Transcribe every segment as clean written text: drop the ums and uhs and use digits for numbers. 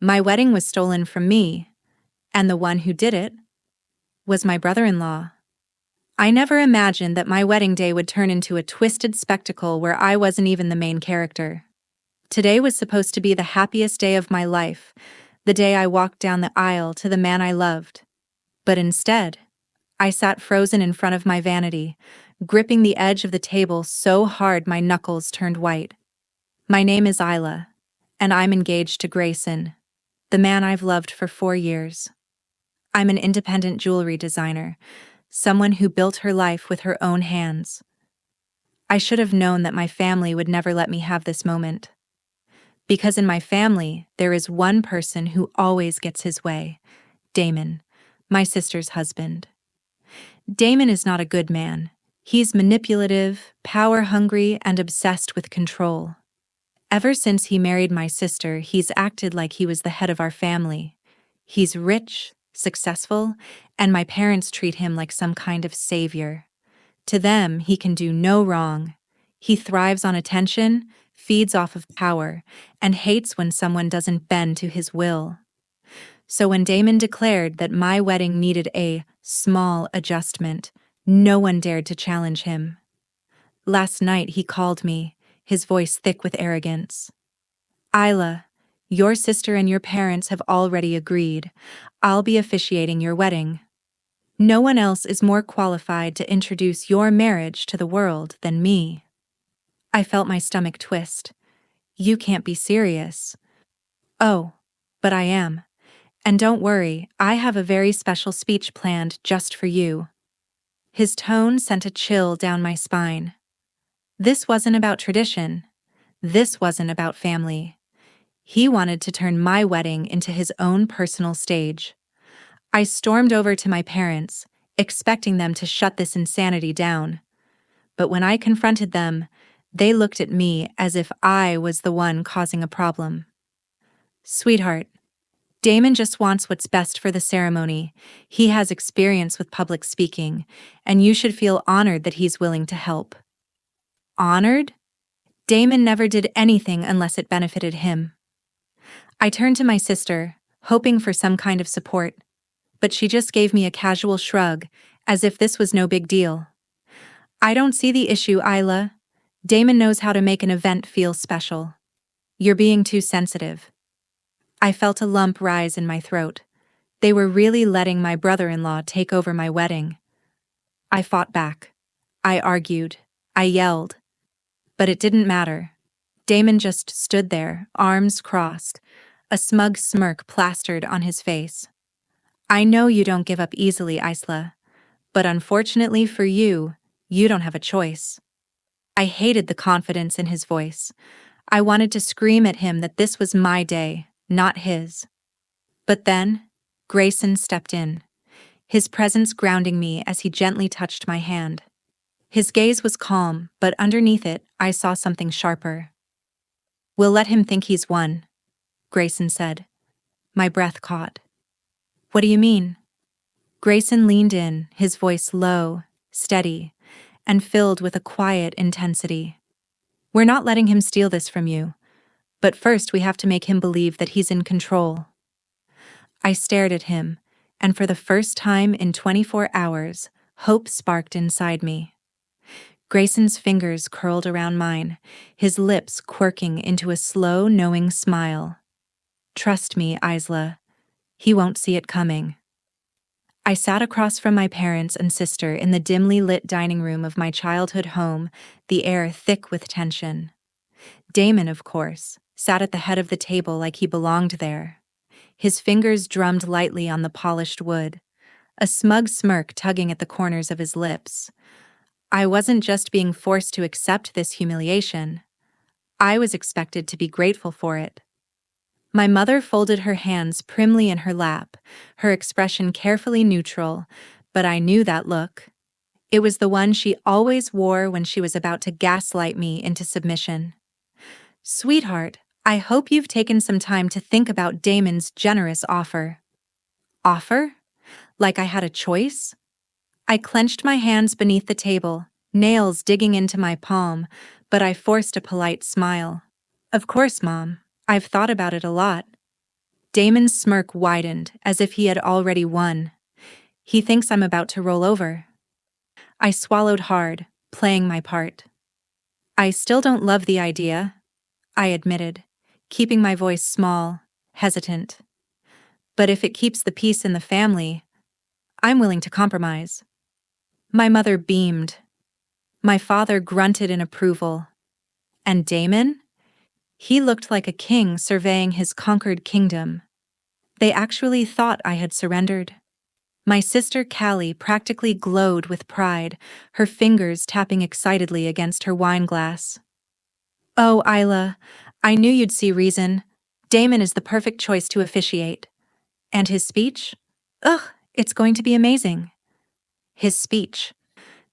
My wedding was stolen from me, and the one who did it was my brother-in-law. I never imagined that my wedding day would turn into a twisted spectacle where I wasn't even the main character. Today was supposed to be the happiest day of my life, the day I walked down the aisle to the man I loved. But instead, I sat frozen in front of my vanity, gripping the edge of the table so hard my knuckles turned white. My name is Isla, and I'm engaged to Grayson, the man I've loved for 4 years. I'm an independent jewelry designer, someone who built her life with her own hands. I should have known that my family would never let me have this moment. Because in my family, there is one person who always gets his way: Damon, my sister's husband. Damon is not a good man. He's manipulative, power-hungry, and obsessed with control. Ever since he married my sister, he's acted like he was the head of our family. He's rich, successful, and my parents treat him like some kind of savior. To them, he can do no wrong. He thrives on attention, feeds off of power, and hates when someone doesn't bend to his will. So when Damon declared that my wedding needed a small adjustment, no one dared to challenge him. Last night he called me, his voice thick with arrogance. "Isla, your sister and your parents have already agreed. I'll be officiating your wedding. No one else is more qualified to introduce your marriage to the world than me." I felt my stomach twist. "You can't be serious." "Oh, but I am. And don't worry, I have a very special speech planned just for you." His tone sent a chill down my spine. This wasn't about tradition. This wasn't about family. He wanted to turn my wedding into his own personal stage. I stormed over to my parents, expecting them to shut this insanity down. But when I confronted them, they looked at me as if I was the one causing a problem. "Sweetheart, Damon just wants what's best for the ceremony. He has experience with public speaking, and you should feel honored that he's willing to help." Honored? Damon never did anything unless it benefited him. I turned to my sister, hoping for some kind of support, but she just gave me a casual shrug, as if this was no big deal. "I don't see the issue, Isla. Damon knows how to make an event feel special. You're being too sensitive." I felt a lump rise in my throat. They were really letting my brother-in-law take over my wedding. I fought back. I argued. I yelled. But it didn't matter. Damon just stood there, arms crossed, a smug smirk plastered on his face. "I know you don't give up easily, Isla, but unfortunately for you, you don't have a choice." I hated the confidence in his voice. I wanted to scream at him that this was my day, not his. But then, Grayson stepped in, his presence grounding me as he gently touched my hand. His gaze was calm, but underneath it, I saw something sharper. "We'll let him think he's won," Grayson said. My breath caught. "What do you mean?" Grayson leaned in, his voice low, steady, and filled with a quiet intensity. "We're not letting him steal this from you, but first we have to make him believe that he's in control." I stared at him, and for the first time in 24 hours, hope sparked inside me. Grayson's fingers curled around mine, his lips quirking into a slow, knowing smile. "Trust me, Isla. He won't see it coming." I sat across from my parents and sister in the dimly lit dining room of my childhood home, the air thick with tension. Damon, of course, sat at the head of the table like he belonged there. His fingers drummed lightly on the polished wood, a smug smirk tugging at the corners of his lips. I wasn't just being forced to accept this humiliation. I was expected to be grateful for it. My mother folded her hands primly in her lap, her expression carefully neutral, but I knew that look. It was the one she always wore when she was about to gaslight me into submission. "Sweetheart, I hope you've taken some time to think about Damon's generous offer." Offer? Like I had a choice? I clenched my hands beneath the table, nails digging into my palm, but I forced a polite smile. "Of course, Mom. I've thought about it a lot." Damon's smirk widened as if he had already won. He thinks I'm about to roll over. I swallowed hard, playing my part. I still don't love the idea, I admitted, keeping my voice small, hesitant. But if it keeps the peace in the family, I'm willing to compromise. My mother beamed. My father grunted in approval. And Damon? He looked like a king surveying his conquered kingdom. They actually thought I had surrendered. My sister Callie practically glowed with pride, her fingers tapping excitedly against her wine glass. Oh, Isla, I knew you'd see reason. Damon is the perfect choice to officiate. And his speech? Ugh, it's going to be amazing. His speech.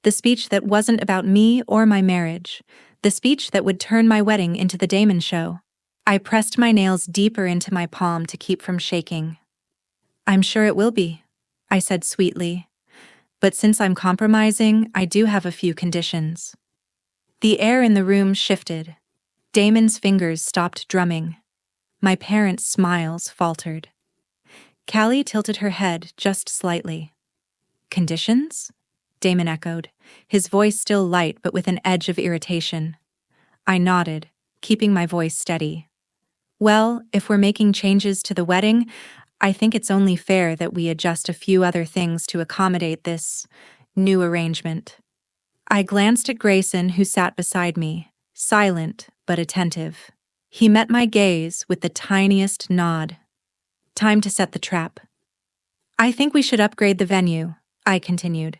The speech that wasn't about me or my marriage. The speech that would turn my wedding into the Damon show. I pressed my nails deeper into my palm to keep from shaking. I'm sure it will be, I said sweetly. But since I'm compromising, I do have a few conditions. The air in the room shifted. Damon's fingers stopped drumming. My parents' smiles faltered. Callie tilted her head just slightly. Conditions? Damon echoed, his voice still light but with an edge of irritation. I nodded, keeping my voice steady. Well, if we're making changes to the wedding, I think it's only fair that we adjust a few other things to accommodate this new arrangement. I glanced at Grayson, who sat beside me, silent but attentive. He met my gaze with the tiniest nod. Time to set the trap. I think we should upgrade the venue, I continued.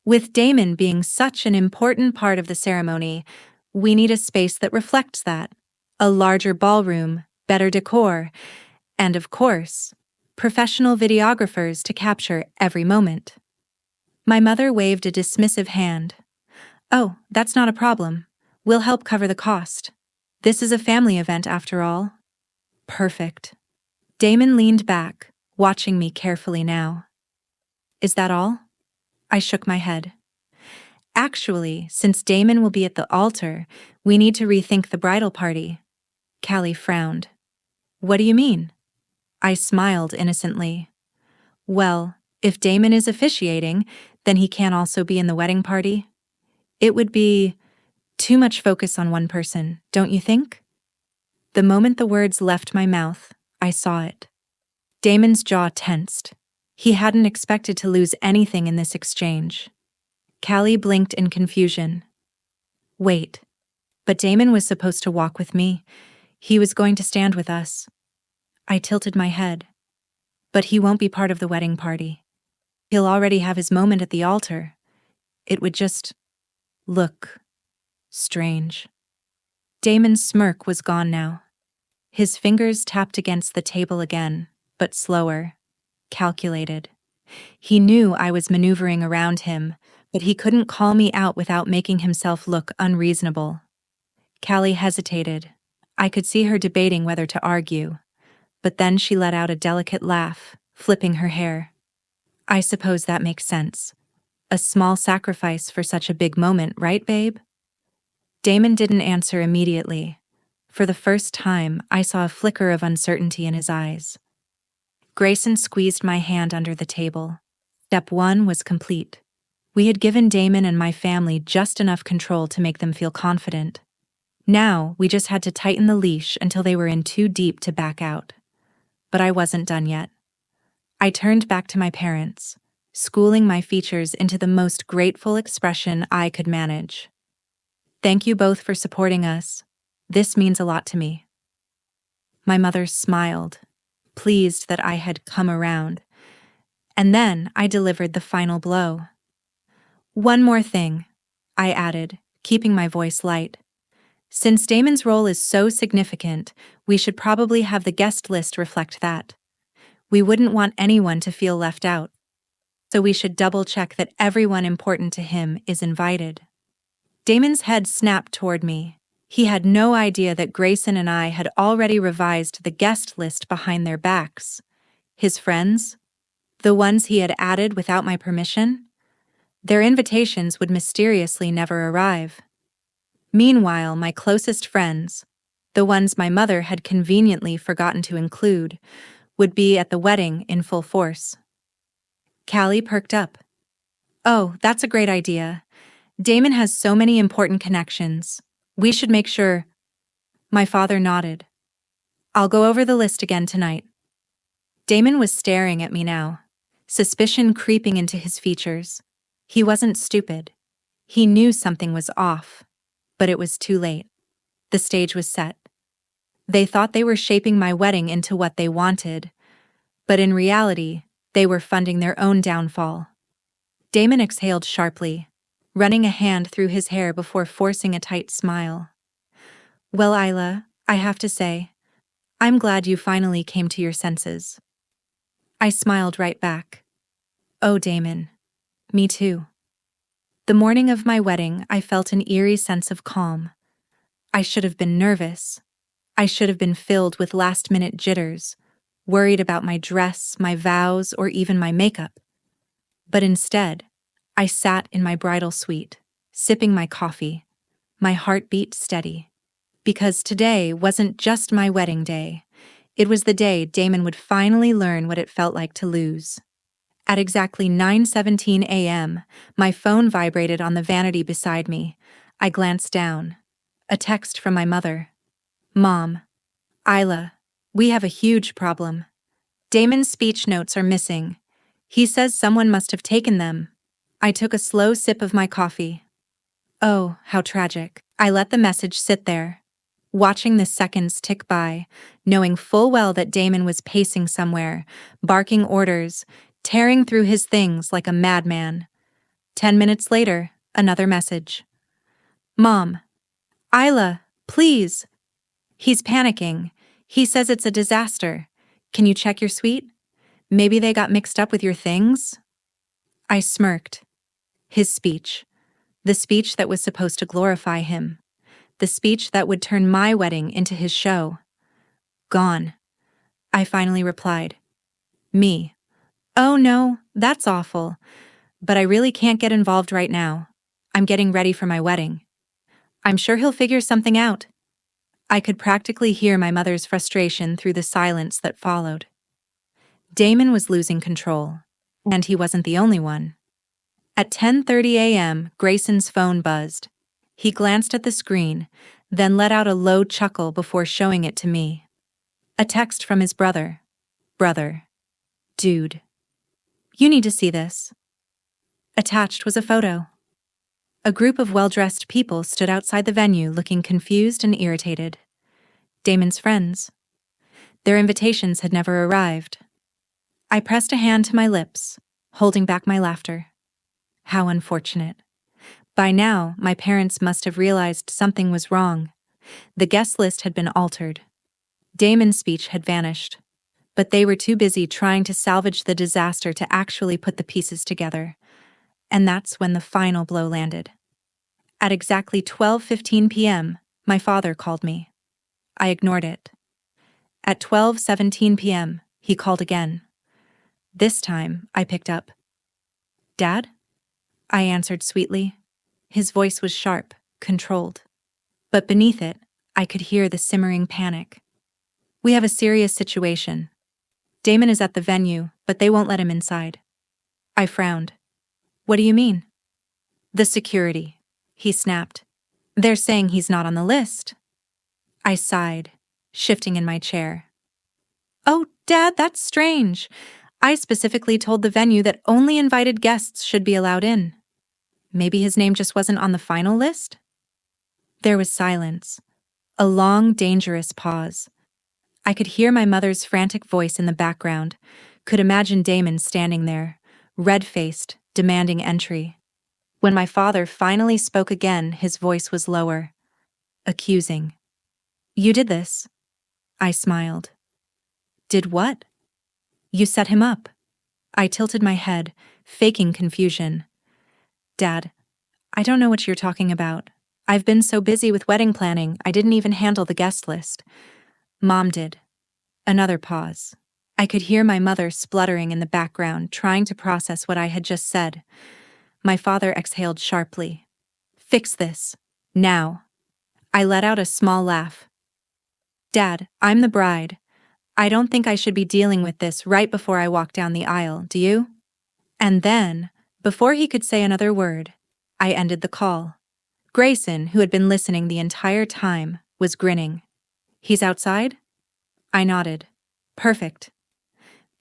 With Damon being such an important part of the ceremony, we need a space that reflects that. A larger ballroom, better decor, and of course, professional videographers to capture every moment. My mother waved a dismissive hand. Oh, that's not a problem. We'll help cover the cost. This is a family event after all. Perfect. Damon leaned back, watching me carefully now. Is that all? I shook my head. Actually, since Damon will be at the altar, we need to rethink the bridal party. Callie frowned. What do you mean? I smiled innocently. Well, if Damon is officiating, then he can also be in the wedding party. It would be too much focus on one person, don't you think? The moment the words left my mouth, I saw it. Damon's jaw tensed. He hadn't expected to lose anything in this exchange. Callie blinked in confusion. Wait, but Damon was supposed to walk with me. He was going to stand with us. I tilted my head. But he won't be part of the wedding party. He'll already have his moment at the altar. It would just look strange. Damon's smirk was gone now. His fingers tapped against the table again, but slower, calculated. He knew I was maneuvering around him, but he couldn't call me out without making himself look unreasonable. Callie hesitated. I could see her debating whether to argue, but then she let out a delicate laugh, flipping her hair. I suppose that makes sense. A small sacrifice for such a big moment, right, babe? Damon didn't answer immediately. For the first time, I saw a flicker of uncertainty in his eyes. Grayson squeezed my hand under the table. Step 1 was complete. We had given Damon and my family just enough control to make them feel confident. Now, we just had to tighten the leash until they were in too deep to back out. But I wasn't done yet. I turned back to my parents, schooling my features into the most grateful expression I could manage. Thank you both for supporting us. This means a lot to me. My mother smiled, pleased that I had come around. And then I delivered the final blow. One more thing, I added, keeping my voice light. Since Damon's role is so significant, we should probably have the guest list reflect that. We wouldn't want anyone to feel left out, so we should double-check that everyone important to him is invited. Damon's head snapped toward me. He had no idea that Grayson and I had already revised the guest list behind their backs. His friends, the ones he had added without my permission, their invitations would mysteriously never arrive. Meanwhile, my closest friends, the ones my mother had conveniently forgotten to include, would be at the wedding in full force. Callie perked up. Oh, that's a great idea. Damon has so many important connections. We should make sure. My father nodded. I'll go over the list again tonight. Damon was staring at me now, suspicion creeping into his features. He wasn't stupid. He knew something was off, but it was too late. The stage was set. They thought they were shaping my wedding into what they wanted, but in reality, they were funding their own downfall. Damon exhaled sharply, running a hand through his hair before forcing a tight smile. Well, Isla, I have to say, I'm glad you finally came to your senses. I smiled right back. Oh, Damon. Me too. The morning of my wedding, I felt an eerie sense of calm. I should have been nervous. I should have been filled with last-minute jitters, worried about my dress, my vows, or even my makeup. But instead, I sat in my bridal suite, sipping my coffee, my heartbeat steady. Because today wasn't just my wedding day. It was the day Damon would finally learn what it felt like to lose. At exactly 9:17 a.m., my phone vibrated on the vanity beside me. I glanced down. A text from my mother. Mom, Isla, we have a huge problem. Damon's speech notes are missing. He says someone must have taken them. I took a slow sip of my coffee. Oh, how tragic. I let the message sit there, watching the seconds tick by, knowing full well that Damon was pacing somewhere, barking orders, tearing through his things like a madman. 10 minutes later, another message. Mom, Isla, please. He's panicking. He says it's a disaster. Can you check your suite? Maybe they got mixed up with your things? I smirked. His speech. The speech that was supposed to glorify him. The speech that would turn my wedding into his show. Gone. I finally replied. Me. Oh no, that's awful. But I really can't get involved right now. I'm getting ready for my wedding. I'm sure he'll figure something out. I could practically hear my mother's frustration through the silence that followed. Damon was losing control, and he wasn't the only one. At 10:30 a.m., Grayson's phone buzzed. He glanced at the screen, then let out a low chuckle before showing it to me. A text from his brother. Brother. Dude. You need to see this. Attached was a photo. A group of well-dressed people stood outside the venue looking confused and irritated. Damon's friends. Their invitations had never arrived. I pressed a hand to my lips, holding back my laughter. How unfortunate. By now, my parents must have realized something was wrong. The guest list had been altered. Damon's speech had vanished. But they were too busy trying to salvage the disaster to actually put the pieces together. And that's when the final blow landed. At exactly 12:15 p.m., my father called me. I ignored it. At 12:17 p.m., he called again. This time, I picked up. Dad? I answered sweetly. His voice was sharp, controlled. But beneath it, I could hear the simmering panic. We have a serious situation. Damon is at the venue, but they won't let him inside. I frowned. What do you mean? The security, he snapped. They're saying he's not on the list. I sighed, shifting in my chair. Oh, Dad, that's strange. I specifically told the venue that only invited guests should be allowed in. Maybe his name just wasn't on the final list? There was silence. A long, dangerous pause. I could hear my mother's frantic voice in the background, could imagine Damon standing there, red-faced, demanding entry. When my father finally spoke again, his voice was lower, accusing. You did this? I smiled. Did what? You set him up. I tilted my head, faking confusion. Dad, I don't know what you're talking about. I've been so busy with wedding planning, I didn't even handle the guest list. Mom did. Another pause. I could hear my mother spluttering in the background, trying to process what I had just said. My father exhaled sharply. Fix this. Now. I let out a small laugh. Dad, I'm the bride. I don't think I should be dealing with this right before I walk down the aisle, do you? And then, before he could say another word, I ended the call. Grayson, who had been listening the entire time, was grinning. He's outside? I nodded. Perfect.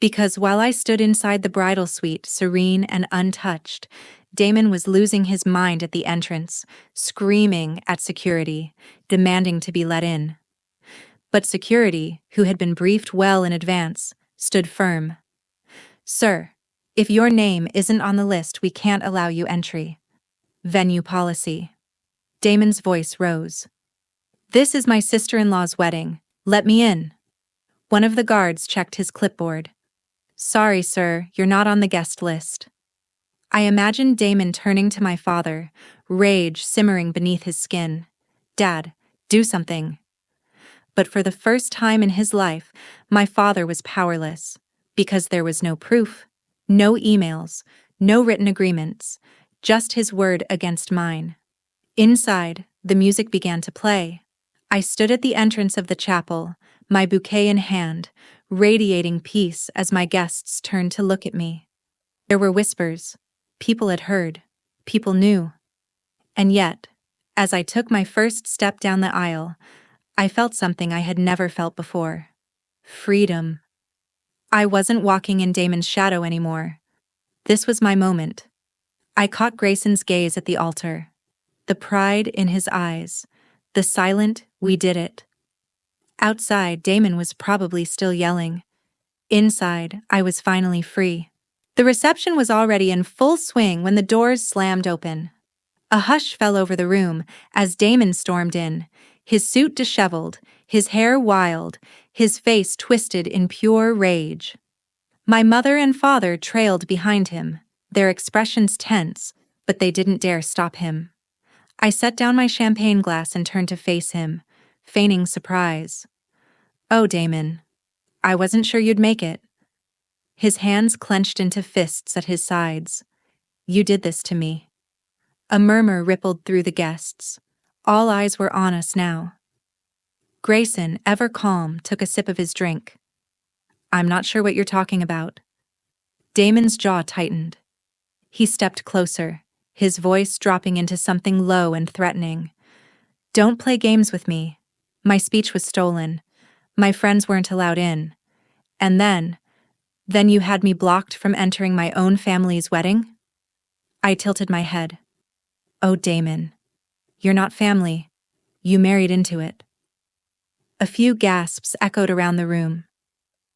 Because while I stood inside the bridal suite, serene and untouched, Damon was losing his mind at the entrance, screaming at security, demanding to be let in. But security, who had been briefed well in advance, stood firm. Sir, if your name isn't on the list, we can't allow you entry. Venue policy. Damon's voice rose. This is my sister-in-law's wedding. Let me in. One of the guards checked his clipboard. Sorry, sir, you're not on the guest list. I imagined Damon turning to my father, rage simmering beneath his skin. Dad, do something. But for the first time in his life, my father was powerless, because there was no proof, no emails, no written agreements, just his word against mine. Inside, the music began to play. I stood at the entrance of the chapel, my bouquet in hand, radiating peace as my guests turned to look at me. There were whispers. People had heard. People knew. And yet, as I took my first step down the aisle, I felt something I had never felt before. Freedom. I wasn't walking in Damon's shadow anymore. This was my moment. I caught Grayson's gaze at the altar. The pride in his eyes. The silent, we did it. Outside, Damon was probably still yelling. Inside, I was finally free. The reception was already in full swing when the doors slammed open. A hush fell over the room as Damon stormed in, his suit disheveled, his hair wild, his face twisted in pure rage. My mother and father trailed behind him, their expressions tense, but they didn't dare stop him. I set down my champagne glass and turned to face him, feigning surprise. Oh, Damon. I wasn't sure you'd make it. His hands clenched into fists at his sides. You did this to me. A murmur rippled through the guests. All eyes were on us now. Grayson, ever calm, took a sip of his drink. I'm not sure what you're talking about. Damon's jaw tightened. He stepped closer, his voice dropping into something low and threatening. Don't play games with me. My speech was stolen. My friends weren't allowed in. And then you had me blocked from entering my own family's wedding? I tilted my head. Oh, Damon. You're not family. You married into it. A few gasps echoed around the room.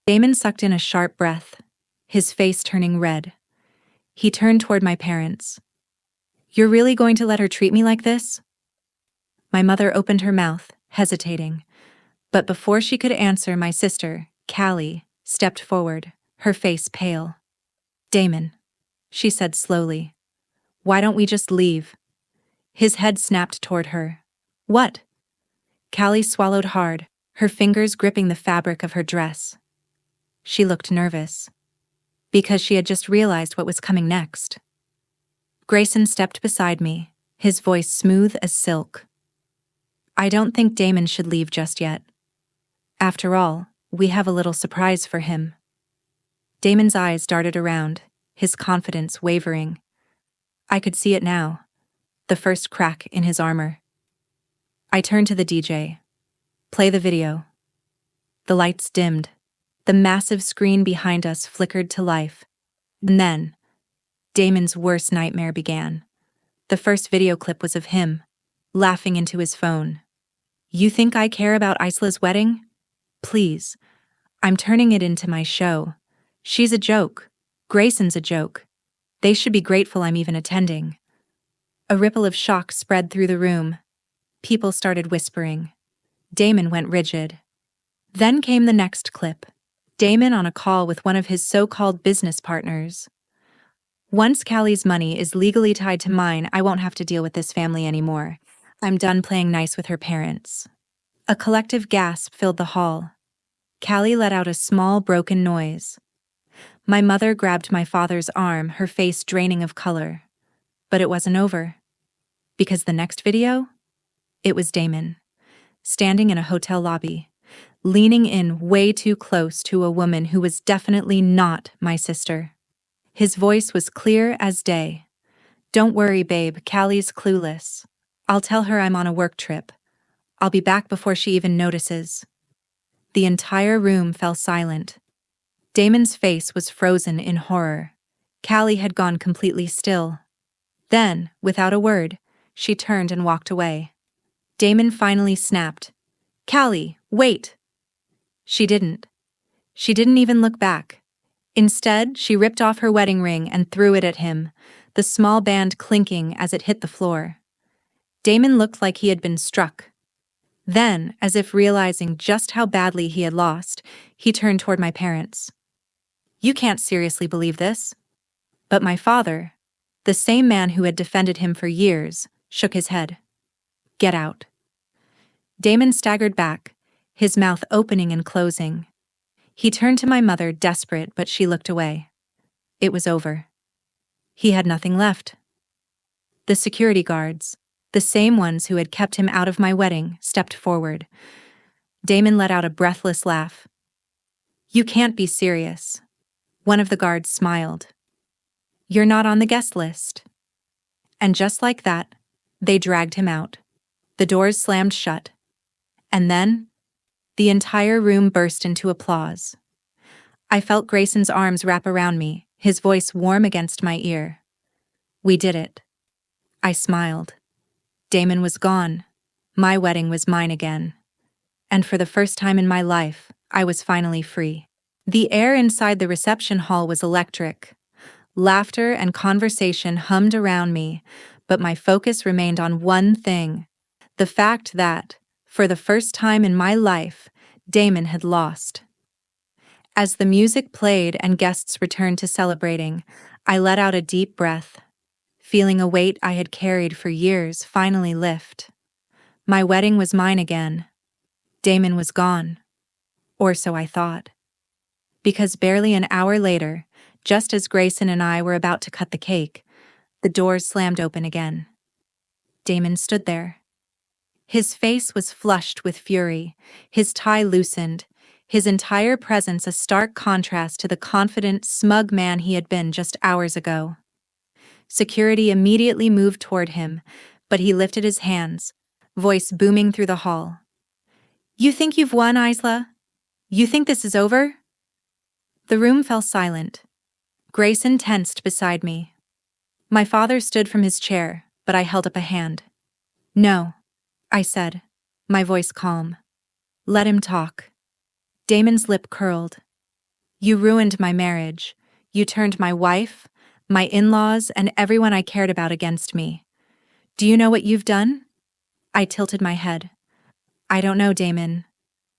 Damon sucked in a sharp breath, his face turning red. He turned toward my parents. You're really going to let her treat me like this? My mother opened her mouth, hesitating. But before she could answer, my sister, Callie, stepped forward, her face pale. Damon, she said slowly. Why don't we just leave? His head snapped toward her. What? Callie swallowed hard, her fingers gripping the fabric of her dress. She looked nervous, because she had just realized what was coming next. Grayson stepped beside me, his voice smooth as silk. I don't think Damon should leave just yet. After all, we have a little surprise for him. Damon's eyes darted around, his confidence wavering. I could see it now, the first crack in his armor. I turned to the DJ. Play the video. The lights dimmed. The massive screen behind us flickered to life. And then, Damon's worst nightmare began. The first video clip was of him, laughing into his phone. You think I care about Isla's wedding? Please. I'm turning it into my show. She's a joke. Grayson's a joke. They should be grateful I'm even attending. A ripple of shock spread through the room. People started whispering. Damon went rigid. Then came the next clip. Damon on a call with one of his so-called business partners. Once Callie's money is legally tied to mine, I won't have to deal with this family anymore. I'm done playing nice with her parents. A collective gasp filled the hall. Callie let out a small, broken noise. My mother grabbed my father's arm, her face draining of color. But it wasn't over. Because the next video? It was Damon, standing in a hotel lobby, leaning in way too close to a woman who was definitely not my sister. His voice was clear as day. "Don't worry, babe, Callie's clueless. I'll tell her I'm on a work trip. I'll be back before she even notices." The entire room fell silent. Damon's face was frozen in horror. Callie had gone completely still. Then, without a word, she turned and walked away. Damon finally snapped. "Callie, wait!" She didn't. She didn't even look back. Instead, she ripped off her wedding ring and threw it at him, the small band clinking as it hit the floor. Damon looked like he had been struck. Then, as if realizing just how badly he had lost, he turned toward my parents. "You can't seriously believe this." But my father, the same man who had defended him for years, shook his head. "Get out." Damon staggered back, his mouth opening and closing. He turned to my mother, desperate, but she looked away. It was over. He had nothing left. The security guards, the same ones who had kept him out of my wedding, stepped forward. Damon let out a breathless laugh. "You can't be serious." One of the guards smiled. "You're not on the guest list." And just like that, they dragged him out. The doors slammed shut. And then, the entire room burst into applause. I felt Grayson's arms wrap around me, his voice warm against my ear. "We did it." I smiled. Damon was gone. My wedding was mine again. And for the first time in my life, I was finally free. The air inside the reception hall was electric. Laughter and conversation hummed around me, but my focus remained on one thing: the fact that, for the first time in my life, Damon had lost. As the music played and guests returned to celebrating, I let out a deep breath, feeling a weight I had carried for years finally lift. My wedding was mine again. Damon was gone. Or so I thought. Because barely an hour later, just as Grayson and I were about to cut the cake, the doors slammed open again. Damon stood there. His face was flushed with fury, his tie loosened, his entire presence a stark contrast to the confident, smug man he had been just hours ago. Security immediately moved toward him, but he lifted his hands, voice booming through the hall. "You think you've won, Isla? You think this is over?" The room fell silent. Grayson tensed beside me. My father stood from his chair, but I held up a hand. "No," I said, my voice calm. "Let him talk." Damon's lip curled. "You ruined my marriage. You turned my wife, my in-laws, and everyone I cared about against me. Do you know what you've done?" I tilted my head. "I don't know, Damon.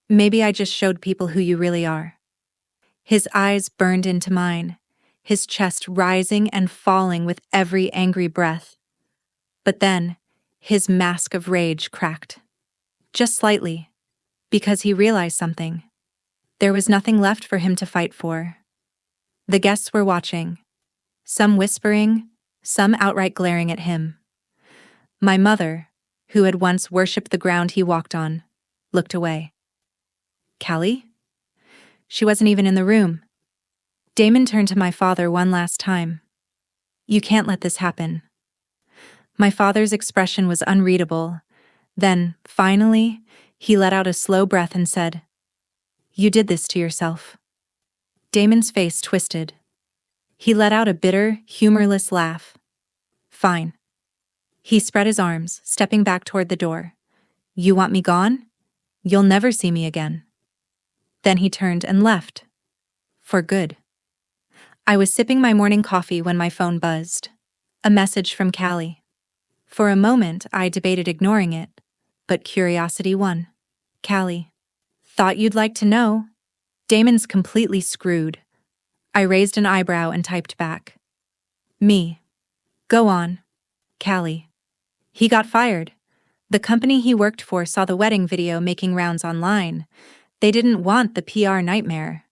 Maybe I just showed people who you really are." His eyes burned into mine, his chest rising and falling with every angry breath. But then, his mask of rage cracked. Just slightly, because he realized something. There was nothing left for him to fight for. The guests were watching, some whispering, some outright glaring at him. My mother, who had once worshipped the ground he walked on, looked away. "Callie?" She wasn't even in the room. Damon turned to my father one last time. "You can't let this happen." My father's expression was unreadable. Then, finally, he let out a slow breath and said, "You did this to yourself." Damon's face twisted. He let out a bitter, humorless laugh. "Fine." He spread his arms, stepping back toward the door. "You want me gone? You'll never see me again." Then he turned and left. For good. I was sipping my morning coffee when my phone buzzed. A message from Callie. For a moment, I debated ignoring it, but curiosity won. "Callie, thought you'd like to know. Damon's completely screwed." I raised an eyebrow and typed back. "Me. Go on. Callie. He got fired. The company he worked for saw the wedding video making rounds online. They didn't want the PR nightmare."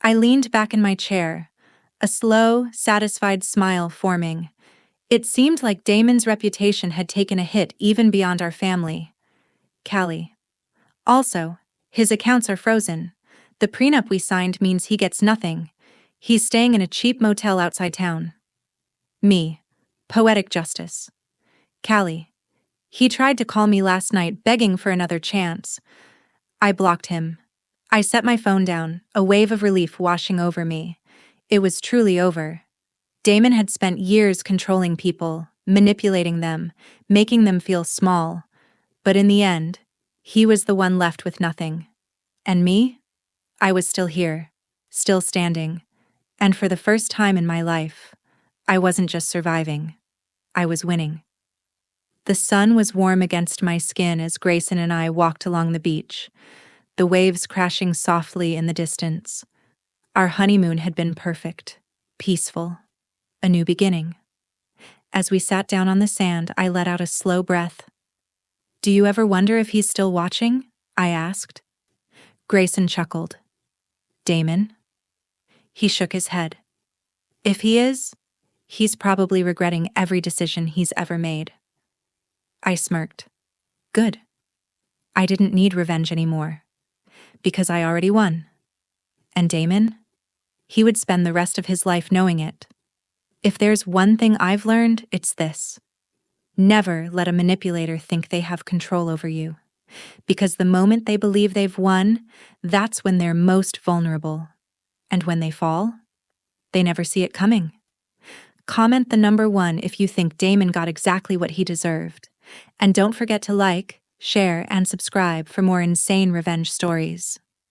I leaned back in my chair, a slow, satisfied smile forming. It seemed like Damon's reputation had taken a hit even beyond our family. Callie. Also, His accounts are frozen. The prenup we signed means he gets nothing. He's staying in a cheap motel outside town. Me. Poetic justice. Callie. He tried to call me last night begging for another chance. I blocked him. I set my phone down, a wave of relief washing over me. It was truly over. Damon had spent years controlling people, manipulating them, making them feel small. But in the end, he was the one left with nothing. And me? I was still here, still standing. And for the first time in my life, I wasn't just surviving. I was winning. The sun was warm against my skin as Grayson and I walked along the beach, the waves crashing softly in the distance. Our honeymoon had been perfect, peaceful, a new beginning. As we sat down on the sand, I let out a slow breath. "Do you ever wonder if he's still watching?" I asked. Grayson chuckled. "Damon?" He shook his head. "If he is, he's probably regretting every decision he's ever made." I smirked. Good. I didn't need revenge anymore. Because I already won. And Damon? He would spend the rest of his life knowing it. If there's one thing I've learned, it's this. Never let a manipulator think they have control over you. Because the moment they believe they've won, that's when they're most vulnerable. And when they fall, they never see it coming. Comment the number 1 if you think Damon got exactly what he deserved. And don't forget to like, share, and subscribe for more insane revenge stories.